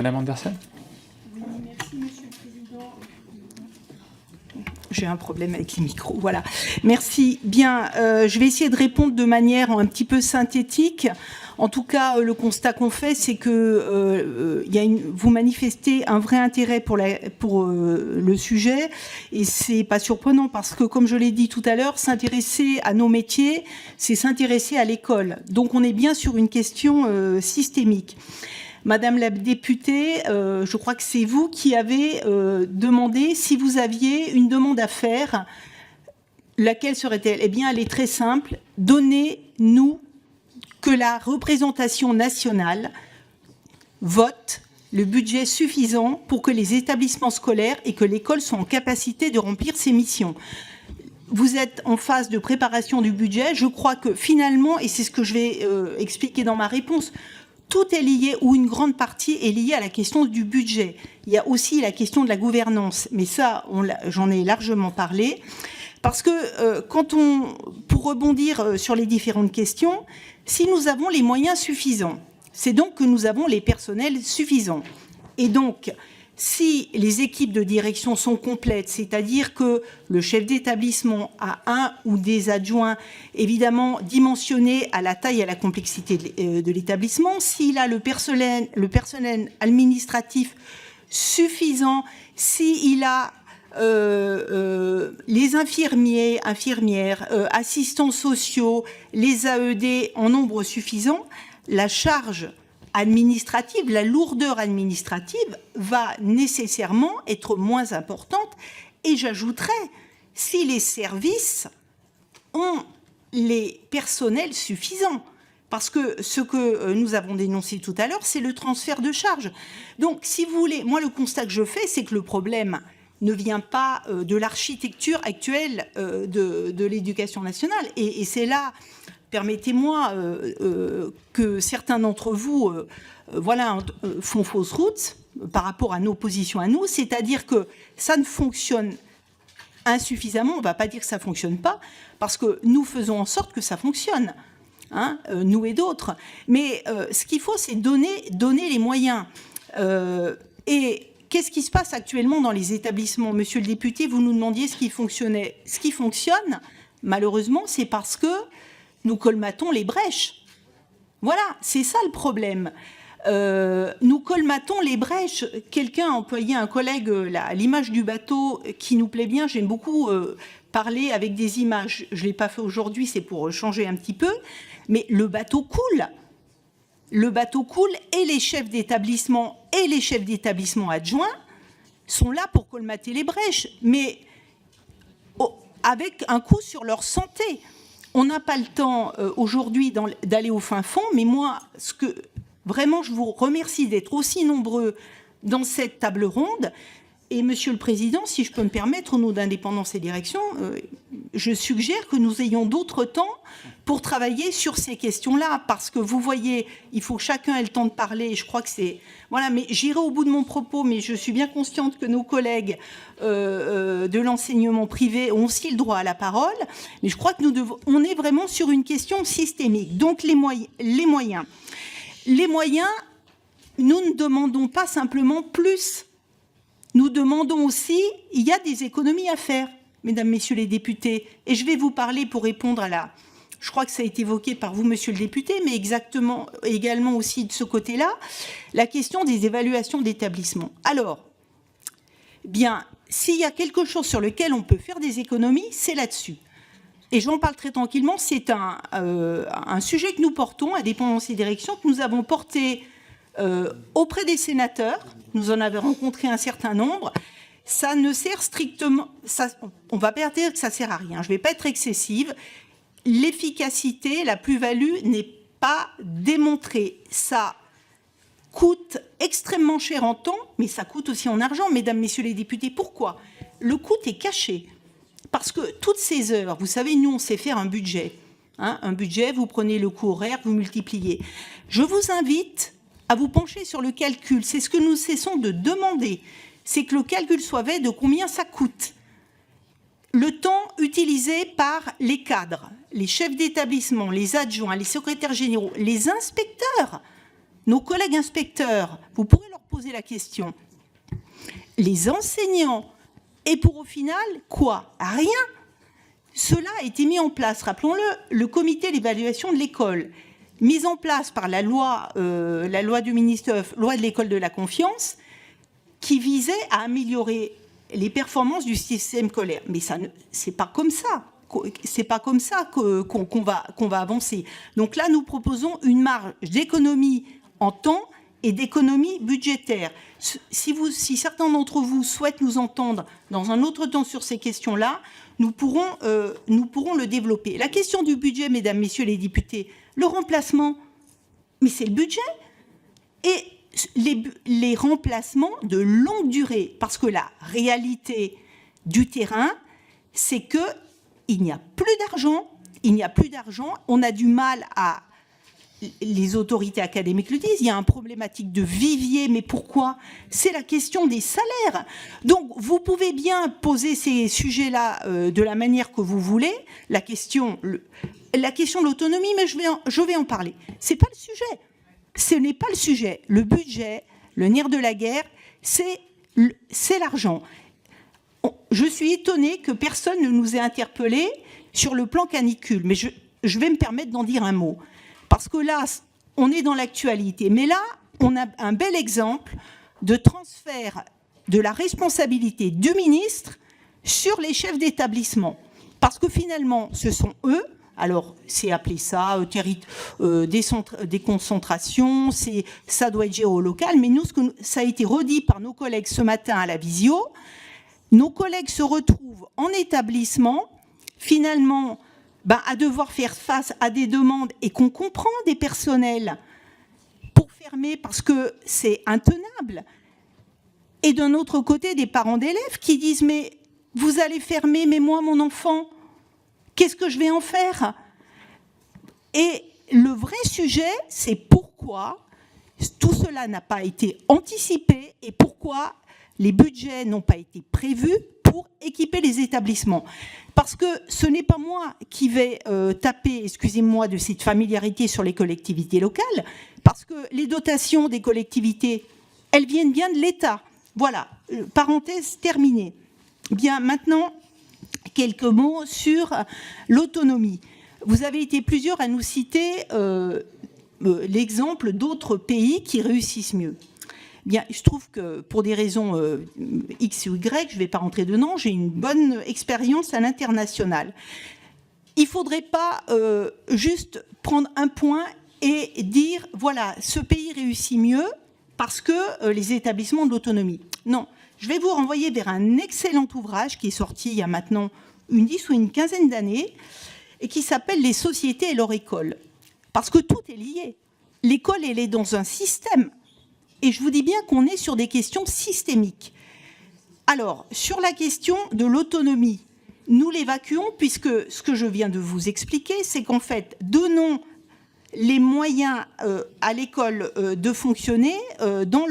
Madame Anderson. Oui, merci, Monsieur le Président. J'ai un problème avec les micros, voilà. Merci. Bien, je vais essayer de répondre de manière un petit peu synthétique. En tout cas, le constat qu'on fait, c'est que vous manifestez un vrai intérêt pour le sujet, et c'est pas surprenant parce que, comme je l'ai dit tout à l'heure, s'intéresser à nos métiers, c'est s'intéresser à l'école. Donc, on est bien sur une question systémique. Madame la députée, je crois que c'est vous qui avez demandé si vous aviez une demande à faire. Laquelle serait-elle ? Eh bien, elle est très simple. Donnez-nous que la représentation nationale vote le budget suffisant pour que les établissements scolaires et que l'école soient en capacité de remplir ses missions. Vous êtes en phase de préparation du budget. Je crois que finalement, et c'est ce que je vais expliquer dans ma réponse, tout est lié, ou une grande partie est liée à la question du budget. Il y a aussi la question de la gouvernance, mais ça, j'en ai largement parlé. Parce que pour rebondir sur les différentes questions, si nous avons les moyens suffisants, c'est donc que nous avons les personnels suffisants. Et donc, si les équipes de direction sont complètes, c'est-à-dire que le chef d'établissement a un ou des adjoints évidemment dimensionnés à la taille et à la complexité de l'établissement, s'il a le personnel administratif suffisant, s'il a les infirmiers, infirmières, assistants sociaux, les AED en nombre suffisant, la charge administrative, la lourdeur administrative va nécessairement être moins importante. Et j'ajouterais, si les services ont les personnels suffisants. Parce que ce que nous avons dénoncé tout à l'heure, c'est le transfert de charges. Donc, si vous voulez, moi, le constat que je fais, c'est que le problème ne vient pas de l'architecture actuelle de l'éducation nationale. Et c'est là... Permettez-moi que certains d'entre vous font fausse route par rapport à nos positions à nous, c'est-à-dire que ça ne fonctionne insuffisamment, on ne va pas dire que ça ne fonctionne pas, parce que nous faisons en sorte que ça fonctionne, hein, nous et d'autres. Mais ce qu'il faut, c'est donner les moyens. Et qu'est-ce qui se passe actuellement dans les établissements ? Monsieur le député, vous nous demandiez ce qui fonctionnait. Ce qui fonctionne, malheureusement, c'est parce que nous colmatons les brèches. Voilà, c'est ça le problème. Nous colmatons les brèches. Quelqu'un a employé, un collègue, l'image du bateau qui nous plaît bien. J'aime beaucoup parler avec des images. Je ne l'ai pas fait aujourd'hui, c'est pour changer un petit peu. Mais le bateau coule. Le bateau coule et les chefs d'établissement et les chefs d'établissement adjoints sont là pour colmater les brèches. Mais avec un coup sur leur santé. On n'a pas le temps aujourd'hui d'aller au fin fond, mais moi, vraiment, je vous remercie d'être aussi nombreux dans cette table ronde. Et Monsieur le Président, si je peux me permettre, au nom d'Indépendance et Direction, je suggère que nous ayons d'autres temps pour travailler sur ces questions-là, parce que vous voyez, il faut que chacun ait le temps de parler. Je crois que c'est... Voilà, mais j'irai au bout de mon propos, mais je suis bien consciente que nos collègues de l'enseignement privé ont aussi le droit à la parole. Mais je crois que on est vraiment sur une question systémique. Donc les moyens. Les moyens, nous ne demandons pas simplement plus. Nous demandons aussi, il y a des économies à faire, mesdames, messieurs les députés. Et je vais vous parler pour répondre à je crois que ça a été évoqué par vous, monsieur le député, mais également aussi de ce côté-là, la question des évaluations d'établissement. Alors, bien, s'il y a quelque chose sur lequel on peut faire des économies, c'est là-dessus. Et j'en parle très tranquillement, c'est un sujet que nous portons, Indépendance et Direction, que nous avons porté auprès des sénateurs. Nous en avons rencontré un certain nombre. Ça ne sert strictement... on ne va pas dire que ça ne sert à rien. Je ne vais pas être excessive. L'efficacité, la plus-value n'est pas démontrée. Ça coûte extrêmement cher en temps, mais ça coûte aussi en argent, mesdames, messieurs les députés. Pourquoi ? Le coût est caché. Parce que toutes ces heures, vous savez, nous, on sait faire un budget. Hein, un budget, vous prenez le coût horaire, vous multipliez. Je vous invite à vous pencher sur le calcul. C'est ce que nous cessons de demander. C'est que le calcul soit fait de combien ça coûte. Le temps utilisé par les cadres, les chefs d'établissement, les adjoints, les secrétaires généraux, les inspecteurs, nos collègues inspecteurs, vous pourrez leur poser la question. Les enseignants, et pour au final, quoi? Rien. Cela a été mis en place, rappelons-le, le comité d'évaluation de l'école, mis en place par la loi 2019, loi de l'école de la confiance, qui visait à améliorer les performances du système scolaire. Mais c'est pas comme ça. C'est pas comme ça qu'on va avancer. Donc là, nous proposons une marge d'économie en temps et d'économie budgétaire. Si certains d'entre vous souhaitent nous entendre dans un autre temps sur ces questions-là, nous pourrons le développer. La question du budget, mesdames, messieurs les députés, le remplacement, mais c'est le budget. Et les remplacements de longue durée, parce que la réalité du terrain, c'est qu'il n'y a plus d'argent, on a du mal à... Les autorités académiques le disent, il y a une problématique de vivier, mais pourquoi? C'est la question des salaires. Donc, vous pouvez bien poser ces sujets-là de la manière que vous voulez, la question de l'autonomie, mais je vais en parler. C'est pas le sujet. Ce n'est pas le sujet. Le budget, le nerf de la guerre, c'est l'argent. Je suis étonnée que personne ne nous ait interpellés sur le plan canicule, mais je vais me permettre d'en dire un mot. Parce que là, on est dans l'actualité. Mais là, on a un bel exemple de transfert de la responsabilité du ministre sur les chefs d'établissement. Parce que finalement, ce sont eux, alors c'est appelé ça, déconcentration, ça doit être géré au local, mais nous, ça a été redit par nos collègues ce matin à la visio, nos collègues se retrouvent en établissement, finalement, à devoir faire face à des demandes et qu'on comprend des personnels pour fermer parce que c'est intenable. Et d'un autre côté, des parents d'élèves qui disent « Mais vous allez fermer, mais moi, mon enfant, qu'est-ce que je vais en faire ?» Et le vrai sujet, c'est pourquoi tout cela n'a pas été anticipé et pourquoi les budgets n'ont pas été prévus pour équiper les établissements. Parce que ce n'est pas moi qui vais taper, excusez-moi, de cette familiarité sur les collectivités locales, parce que les dotations des collectivités, elles viennent bien de l'État. Voilà, parenthèse terminée. Bien, maintenant, quelques mots sur l'autonomie. Vous avez été plusieurs à nous citer l'exemple d'autres pays qui réussissent mieux. Bien, je trouve que pour des raisons X ou Y, je ne vais pas rentrer dedans, j'ai une bonne expérience à l'international. Il ne faudrait pas juste prendre un point et dire, voilà, ce pays réussit mieux parce que les établissements de l'autonomie. Non, je vais vous renvoyer vers un excellent ouvrage qui est sorti il y a maintenant une 10 ou une quinzaine d'années et qui s'appelle « Les sociétés et leur école ». Parce que tout est lié. L'école, elle est dans un système. Et je vous dis bien qu'on est sur des questions systémiques. Alors, sur la question de l'autonomie, nous l'évacuons puisque ce que je viens de vous expliquer, c'est qu'en fait, donnons les moyens à l'école de fonctionner dans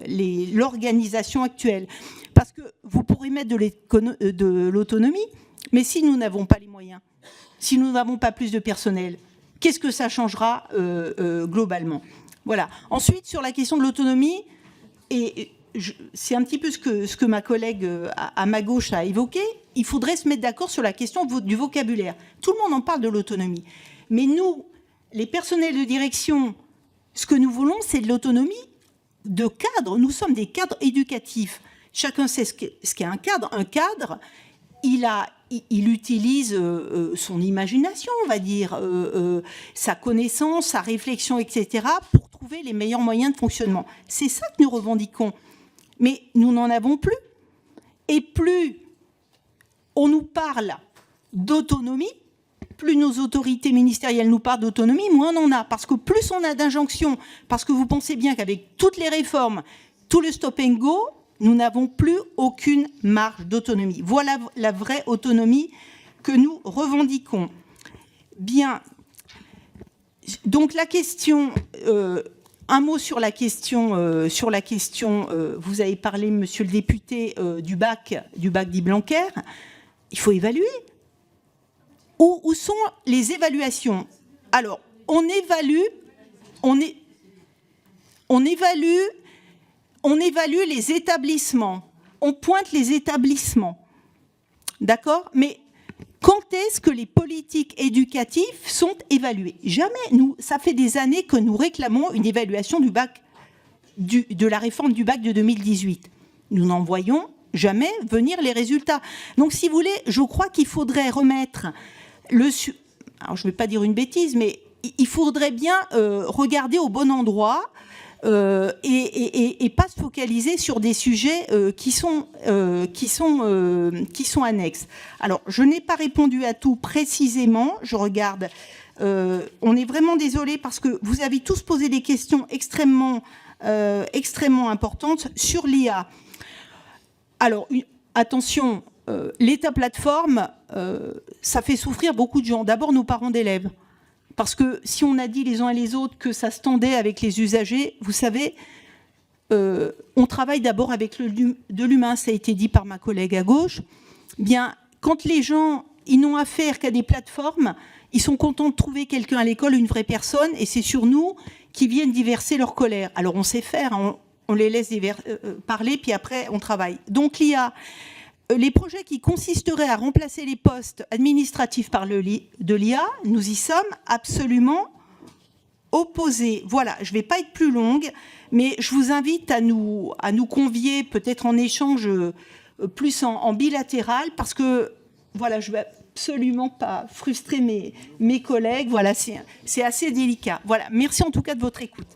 l'organisation actuelle. Parce que vous pourrez mettre de l'autonomie, mais si nous n'avons pas les moyens, si nous n'avons pas plus de personnel, qu'est-ce que ça changera globalement ? Voilà. Ensuite, sur la question de l'autonomie, et c'est un petit peu ce que ma collègue à ma gauche a évoqué, il faudrait se mettre d'accord sur la question du vocabulaire. Tout le monde en parle de l'autonomie. Mais nous, les personnels de direction, ce que nous voulons, c'est de l'autonomie de cadre. Nous sommes des cadres éducatifs. Chacun sait ce qu'est un cadre. Un cadre, il utilise son imagination, on va dire, sa connaissance, sa réflexion, etc., pour trouver les meilleurs moyens de fonctionnement. C'est ça que nous revendiquons. Mais nous n'en avons plus. Et plus on nous parle d'autonomie, plus nos autorités ministérielles nous parlent d'autonomie, moins on en a. Parce que plus on a d'injonctions, parce que vous pensez bien qu'avec toutes les réformes, tout le stop and go, nous n'avons plus aucune marge d'autonomie. Voilà la vraie autonomie que nous revendiquons. Bien. Donc la question, un mot sur la question, vous avez parlé, monsieur le député, du bac dit Blanquer. Il faut évaluer. Où sont les évaluations? Alors, on évalue on évalue les établissements, on pointe les établissements, d'accord? Mais quand est-ce que les politiques éducatives sont évaluées? Jamais. Nous, ça fait des années que nous réclamons une évaluation du bac, de la réforme du bac de 2018. Nous n'en voyons jamais venir les résultats. Donc, si vous voulez, je crois qu'il faudrait remettre alors, je ne vais pas dire une bêtise, mais il faudrait bien regarder au bon endroit et pas se focaliser sur des sujets qui sont annexes. Alors, je n'ai pas répondu à tout précisément. Je regarde. On est vraiment désolé parce que vous avez tous posé des questions extrêmement importantes sur l'IA. Alors, attention, l'État plateforme, ça fait souffrir beaucoup de gens. D'abord, nos parents d'élèves. Parce que si on a dit les uns et les autres que ça se tendait avec les usagers, vous savez, on travaille d'abord avec de l'humain, ça a été dit par ma collègue à gauche. Bien, quand les gens, ils n'ont affaire qu'à des plateformes, ils sont contents de trouver quelqu'un à l'école, une vraie personne, et c'est sur nous qui viennent diverser leur colère. Alors on sait faire, hein, on les laisse parler, puis après on travaille. Donc l'IA, les projets qui consisteraient à remplacer les postes administratifs par de l'IA, nous y sommes absolument opposés. Voilà, je ne vais pas être plus longue, mais je vous invite à nous convier, peut-être en échange plus en bilatéral, parce que voilà, je ne vais absolument pas frustrer mes collègues. Voilà, c'est assez délicat. Voilà, merci en tout cas de votre écoute.